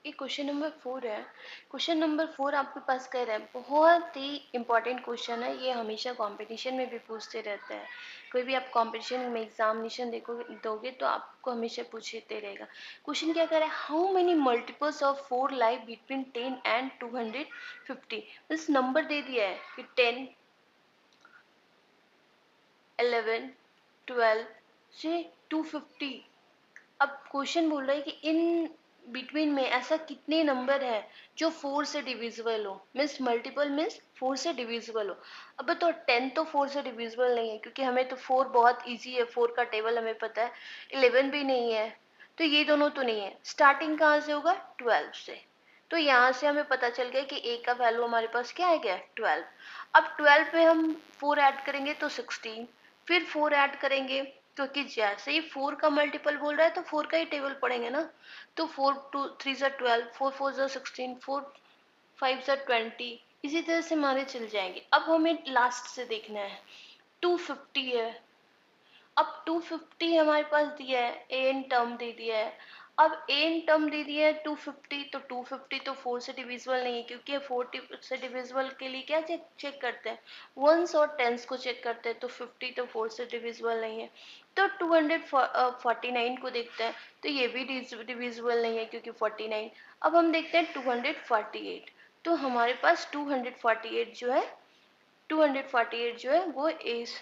ये question number 4 है। Question number 4 आपके पास कह रहा है, बहुत ही इम्पोर्टेंट क्वेश्चन है। ये हमेशा कंपटीशन में भी पूछते रहता है। कोई भी आप कंपटीशन में एग्जामिनेशन दोगे तो आपको हमेशा पूछते रहेगा। क्वेश्चन क्या कह रहा है, how many multiples of 4 live between 10 and 250। इस नंबर दे दिया है कि 10, 11, 12 से 250। अब क्वेश्चन बोल रहा है कि इन बिटवीन में ऐसा कितने नंबर है जो 4 से डिविजिबल हो। मीन्स मल्टीपल मीन्स 4 से डिविजिबल हो। अब तो 10 तो 4 से डिविजिबल नहीं है, क्योंकि हमें तो 4 बहुत इजी है, 4 का टेबल हमें पता है। 11 भी नहीं है, तो ये दोनों तो नहीं है। स्टार्टिंग कहाँ से होगा, 12 से। तो यहाँ से हमें पता चल गया कि a का वैल्यू हमारे पास क्या आ गया, 12। अब 12 पे हम 4 ऐड करेंगे तो 16, फिर 4 ऐड करेंगे, क्योंकि जैसे ही 4 का मल्टीपल बोल रहा है तो 4 का ही टेबल पढ़ेंगे ना। तो 4 टू 3 ज़ा 12, 4 4 ज़ा 16, 4 5 ज़ा 20, इसी तरह से हमारे चल जाएंगे। अब हमें लास्ट से देखना है, 250 है। अब 250 हमारे पास दिया है, एन टर्म दे दिया है। अब एन टर्म दे दिया है 250, तो 250 तो 4 से डिविजिबल नहीं है, क्योंकि 4 से डिविजिबल के लिए क्या चेक करते हैं, वंस और टेंस को चेक करते हैं। तो 50 तो 4 से डिविजिबल नहीं है। तो 249 को देखते हैं, तो ये भी डिविजिबल नहीं है, क्योंकि 49। अब हम देखते हैं 248। तो हमारे पास 248 जो है, 248 जो है वो इस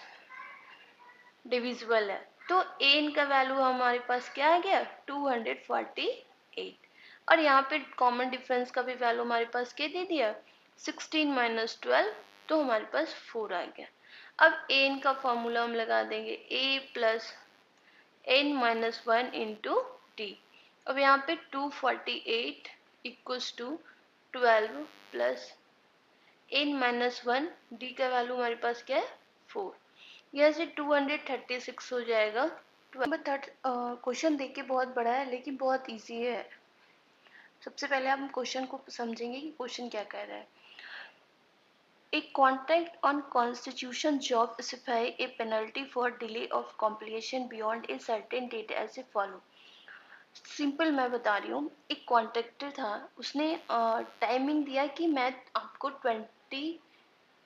डिविजिबल है। तो एन का वैल्यू हमारे पास क्या आ गया, 248। और यहाँ पे कॉमन डिफरेंस का भी वैल्यू हमारे पास क्या दे दिया, 16 माइनस 12, तो हमारे पास 4 आ गया। अब एन का फॉर्मूला हम लगा देंगे, A plus N minus 1 into D. अब यहाँ पे 248 equals to 12 plus N minus 1, D का वैल्यू हमारे पास क्या है, 4। यहाँ से 236 हो जाएगा। नंबर थर्ड क्वेश्चन देख के बहुत बड़ा है, लेकिन बहुत इजी है। सबसे पहले हम क्वेश्चन को समझेंगे कि क्वेश्चन क्या कह रहा है। A contract on constitution job specify a penalty for delay of completion beyond a certain date as follow। Simple मैं बता रही हूँ, एक कॉन्ट्रैक्टर था, उसने टाइमिंग दिया कि मैं आपको 20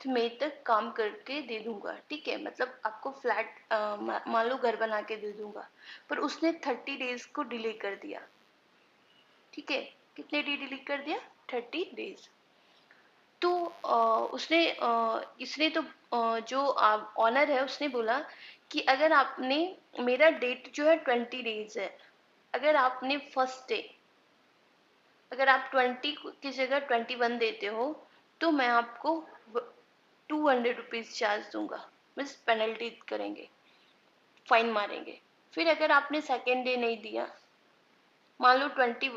मई तक काम करके दे दूंगा। ठीक है, मतलब आपको फ्लैट मान लो घर बना के दे दूंगा, पर उसने 30 डेज को डिले कर दिया। ठीक है, कितने डे डिले कर दिया, 30 डेज। तो इसने तो जो ऑनर है उसने बोला कि अगर आपने, मेरा डेट जो है 20 डेज है, अगर आपने फर्स्ट डे, अगर आप 20 की जगह 21 देते हो, तो मैं आपको 200 रुपीज़ चार्ज दूंगा। मीन्स पेनल्टी करेंगे, फाइन मारेंगे। फिर अगर आपने सेकेंड डे नहीं दिया, मान लो 20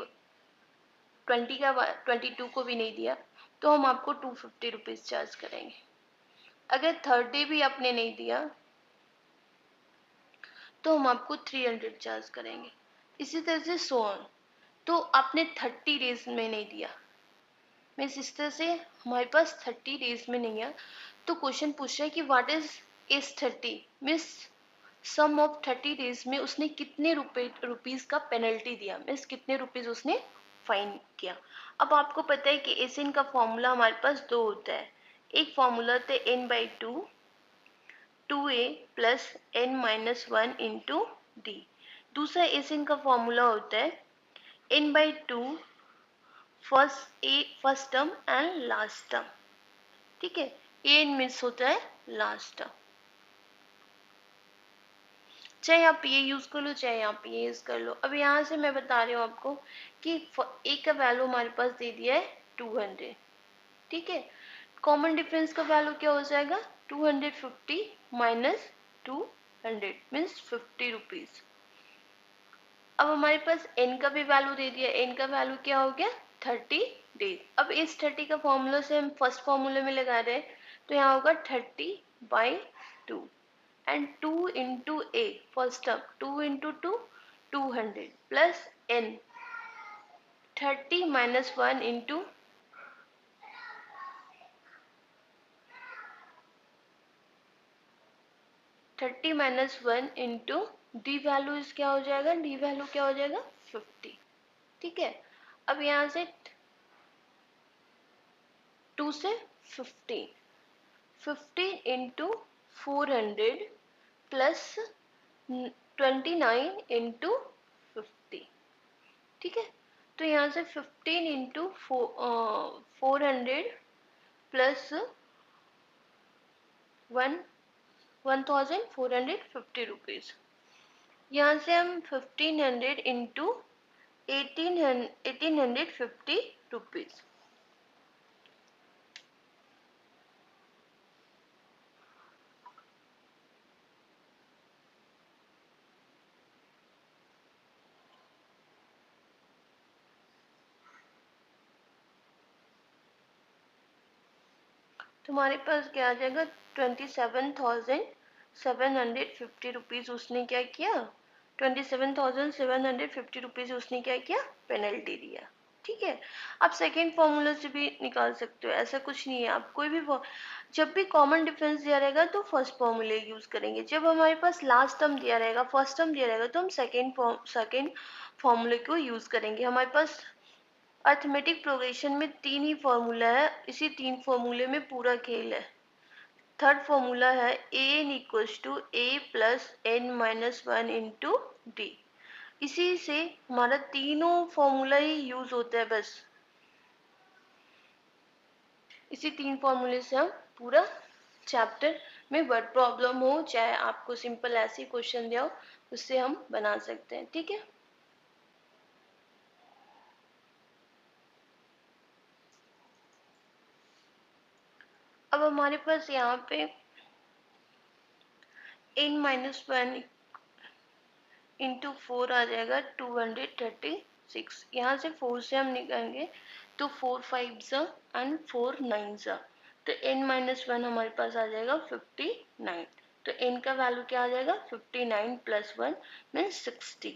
का 22 को भी नहीं दिया, तो हम आपको 250 रुपीज़ चार्ज करेंगे। अगर थर्ड डे भी आपने नहीं दिया, तो हम आपको 300 चार्ज करेंगे। इसी तरह से सो ऑन। तो आपने 30 डेज में नहीं दिया, मीन्स इस तरह से हमारे पास 30 डेज में नहीं है। तो क्वेश्चन पूछ रहा है कि what is 30, means sum of 30 days में उसने कितने रुपीज का पेनल्टी दिया, मीन्स कितने रुपीज उसने फाइन किया। अब आपको पता है कि एसिन का फॉर्मूला हमारे पास दो होता है। एक फॉर्मूला होता है n/2, 2a plus n minus 1 into D. दूसरा एसिन का फॉर्मूला होता है n/2 first term and last term. ठीक है, ए एन मीन्स होता है लास्ट टर्म। चाहे आप ये यूज कर लो, चाहे आप ये यूज कर लो। अब यहाँ से मैं बता रही हूँ आपको कि ए का वैल्यू हमारे पास दे दिया है 200। ठीक है, कॉमन डिफरेंस का वैल्यू क्या हो जाएगा, 250 माइनस 200 मीन्स 50 रुपीज। अब हमारे पास n का भी वैल्यू दे दिया, n का वैल्यू क्या हो गया, 30 डेज। अब इस 30 का फॉर्मूला से हम फर्स्ट फॉर्मूले में लगा रहे हैं, तो यहाँ होगा 30/2 and 2 into A first term, 2 into 2 200 plus n 30 minus 1 into 30 minus 1 into D value क्या हो जाएगा, डी वैल्यू क्या हो जाएगा, 50। ठीक है, अब यहाँ से 2 से 15, 15 इंटू 400 प्लस 29 इंटू 50, ठीक है। तो यहाँ से 15 इंटू 400 प्लस 1450 रुपीज़। यहाँ से हम 1500 इंटू 1850 रुपीज़। तुम्हारे पास क्या आ जाएगा, 27,750 रुपीज़ उसने क्या किया, 27,750 रुपीज़ उसने क्या किया, पेनल्टी दिया, ठीक है। आप सेकेंड फॉर्मूला से भी निकाल सकते हो, ऐसा कुछ नहीं है। आप कोई भी जब भी कॉमन डिफरेंस दिया रहेगा तो फर्स्ट फॉर्मूले यूज़ करेंगे। जब हमारे पास लास्ट टर्म दिया रहेगा, फर्स्ट टर्म दिया रहेगा, तो हम सेकेंड फॉर्मूले को यूज़ करेंगे। हमारे पास अर्थमेटिक प्रोग्रेशन में 3 ही फॉर्मूला है, इसी 3 फॉर्मूले में पूरा खेल है। थर्ड फॉर्मूला है an equals to a plus n minus 1 into D. इसी से हमारा तीनों फॉर्मूला ही यूज होता है। बस इसी 3 फॉर्मूले से हम पूरा चैप्टर में वर्ड प्रॉब्लम हो चाहे आपको सिंपल ऐसे क्वेश्चन दिया हो, उससे हम बना सकते हैं, ठीक है। अब हमारे पास यहाँ पे n माइनस 1 इंटू 4 आ जाएगा 236। यहाँ से 4 से हम निकालेंगे तो 4 5 एंड 4 9 तो n माइनस 1 हमारे पास आ जाएगा 59। तो n का वैल्यू क्या आ जाएगा, 59 plus 1 means 60।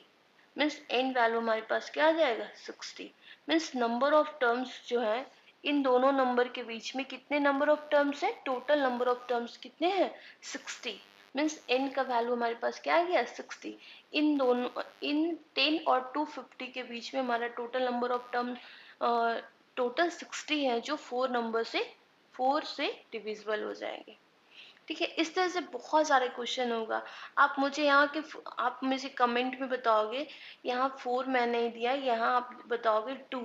Means n value हमारे पास क्या आ जाएगा, 60। मीन्स नंबर ऑफ टर्म्स जो है इन दोनों नंबर के बीच में कितने नंबर ऑफ टर्म्स है, टोटल नंबर ऑफ टर्म्स कितने हैं, 60। मीन्स n का वैल्यू हमारे पास क्या आ गया, 60। इन 10 और 250 के बीच में हमारा total number of term total 60 है, जो 4 से डिविजिबल हो जाएंगे, ठीक है। इस तरह से बहुत सारे क्वेश्चन होगा। आप मुझे आप मुझे कमेंट में बताओगे यहाँ 4 मैंने नहीं दिया, यहाँ आप बताओगे 2,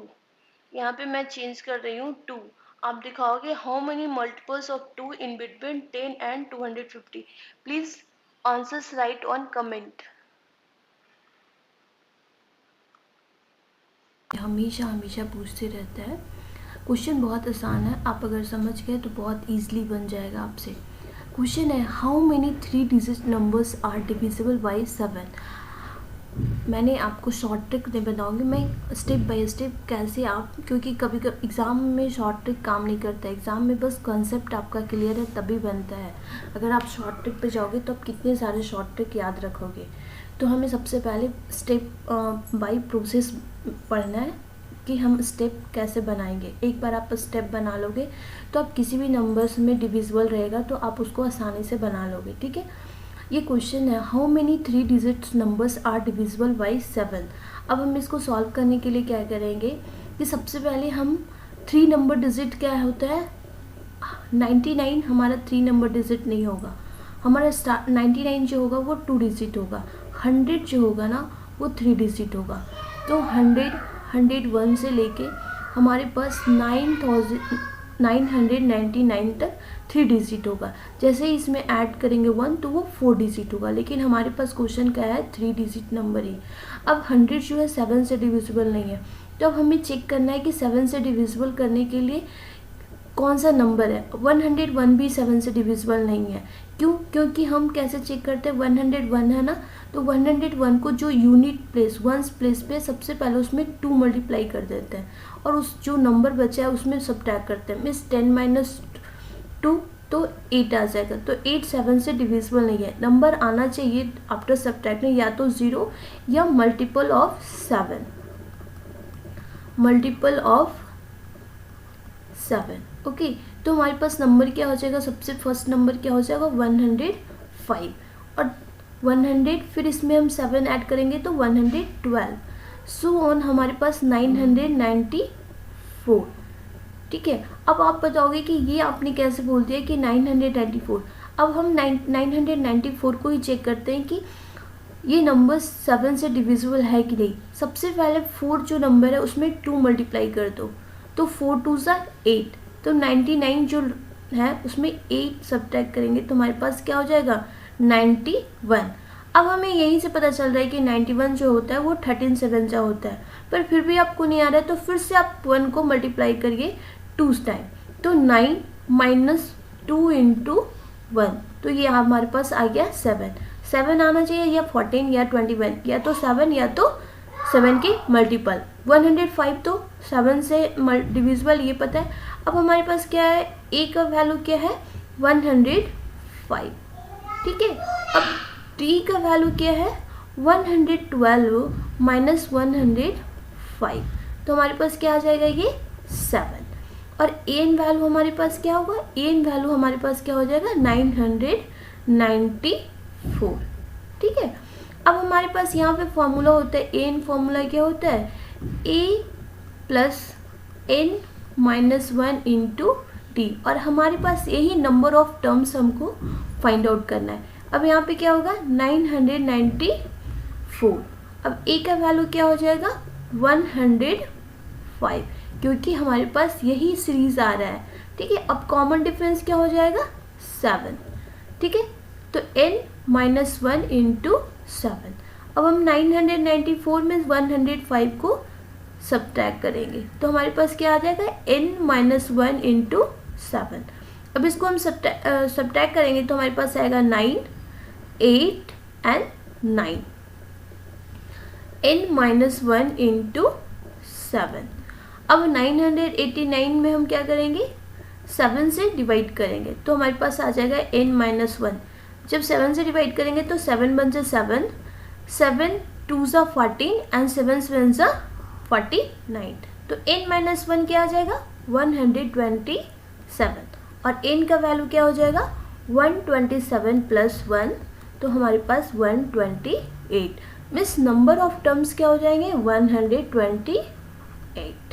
यहाँ पे मैं चेंज कर रही हूँ 2। आप दिखाओगे how many multiples of 2 in between 10 and 250। Please answers write on comment. हमेशा हमेशा पूछते रहता है। क्वेश्चन बहुत आसान है, आप अगर समझ गए तो बहुत इजीली बन जाएगा आपसे। क्वेश्चन है how many 3 digit numbers are divisible by 7। मैंने आपको शॉर्ट ट्रिक नहीं बताऊंगी, मैं स्टेप बाय स्टेप कैसे आप, क्योंकि कभी कभी एग्ज़ाम में शॉर्ट ट्रिक काम नहीं करता है। एग्ज़ाम में बस कॉन्सेप्ट आपका क्लियर है तभी बनता है। अगर आप शॉर्ट ट्रिक पे जाओगे तो आप कितने सारे शॉर्ट ट्रिक याद रखोगे। तो हमें सबसे पहले स्टेप बाय प्रोसेस पढ़ना है कि हम स्टेप कैसे बनाएंगे। एक बार आप स्टेप बना लोगे तो आप किसी भी नंबर्स में डिविजिबल रहेगा तो आप उसको आसानी से बना लोगे, ठीक है। ये क्वेश्चन है how many 3 digit numbers are divisible by 7। अब हम इसको सॉल्व करने के लिए क्या करेंगे कि सबसे पहले हम 3 नंबर डिजिट क्या होता है, 99 हमारा 3 नंबर डिजिट नहीं होगा। हमारा 99 जो होगा वो 2 डिजिट होगा। 100 जो होगा ना वो 3 डिजिट होगा। तो 101 से लेके हमारे पास 999 तक 3 डिजिट होगा। जैसे ही इसमें ऐड करेंगे 1 तो वो 4 डिजिट होगा, लेकिन हमारे पास क्वेश्चन क्या है 3 डिजिट नंबर ही। अब 100 जो है 7 से डिविजिबल नहीं है, तो अब हमें चेक करना है कि 7 से डिविजिबल करने के लिए कौन सा नंबर है। 101 भी 7 से डिविजिबल नहीं है। क्यों? क्योंकि हम कैसे चेक करते हैं, 101 है ना, तो 101 को जो यूनिट प्लेस वंस प्लेस पे सबसे पहले उसमें 2 मल्टीप्लाई कर देते हैं और उस जो नंबर बचा है उसमें सबट्रैक्ट करते हैं। मीन्स 10 माइनस 2 तो 8 आ जाएगा। तो 8 7 से डिविजिबल नहीं है। नंबर आना चाहिए आफ्टर सबट्रैक्टिंग या तो 0 या multiple of 7, multiple of 7। Okay, तो हमारे पास नंबर क्या हो जाएगा, सबसे फर्स्ट नंबर क्या हो जाएगा 105 और 100, फिर इसमें हम 7 ऐड करेंगे तो 112। सो ऑन हमारे पास 994, ठीक है। अब आप बताओगे कि ये आपने कैसे बोल दिया कि 994। अब हम 994 को ही चेक करते हैं कि ये नंबर 7 से डिविजिबल है कि नहीं। सबसे पहले 4 जो नंबर है उसमें 2 मल्टीप्लाई कर दो, तो 4 2 सा 8, तो 99 जो है उसमें 8 सब्ट्रैक्ट करेंगे तो हमारे पास क्या हो जाएगा 91। अब हमें यहीं से पता चल रहा है कि 91 जो होता है वो 13 7 का होता है, पर फिर भी आपको नहीं आ रहा है तो फिर से आप 1 को मल्टीप्लाई करिए 2 टाइम, तो 9 माइनस 2 इंटू 1, तो ये हमारे पास आ गया 7 आना चाहिए, या 14 या 21, या तो 7 या तो 7 के मल्टीपल। 105 तो 7 से डिविजिबल, ये पता है। अब हमारे पास क्या है, ए का वैल्यू क्या है 105, ठीक है। अब डी का वैल्यू क्या है 112 माइनस 105, तो हमारे पास क्या आ जाएगा ये 7। और एन वैल्यू हमारे पास क्या होगा, एन वैल्यू हमारे पास क्या हो जाएगा 994, ठीक है। अब हमारे पास यहाँ पे फॉर्मूला होता है, एन फॉर्मूला क्या होता है a plus N minus 1 into d, और हमारे पास यही नंबर ऑफ टर्म्स हमको फाइंड आउट करना है। अब यहाँ पे क्या होगा 994, अब ए का वैल्यू क्या हो जाएगा 105, क्योंकि हमारे पास यही सीरीज आ रहा है, ठीक है। अब कॉमन डिफरेंस क्या हो जाएगा 7, ठीक है, तो n माइनस 1 इंटू 7। अब हम 994 में 105 को सब्ट्रैक्ट करेंगे तो हमारे पास क्या आ जाएगा n माइनस 1 इंटू 7। अब इसको हम सब्ट्रैक्ट करेंगे तो हमारे पास आएगा 9 8 एंड 9, n माइनस 1 इंटू 7। अब 989 में हम क्या करेंगे 7 से डिवाइड करेंगे तो हमारे पास आ जाएगा n माइनस 1। जब 7 से डिवाइड करेंगे तो 7 बन जाए 7, 7 2 सा 14 एंड 7 7 सा 49, तो n माइनस 1 क्या आ जाएगा 127, और n का वैल्यू क्या हो जाएगा 127 प्लस 1, तो हमारे पास 128। मीन्स नंबर ऑफ टर्म्स क्या हो जाएंगे 128।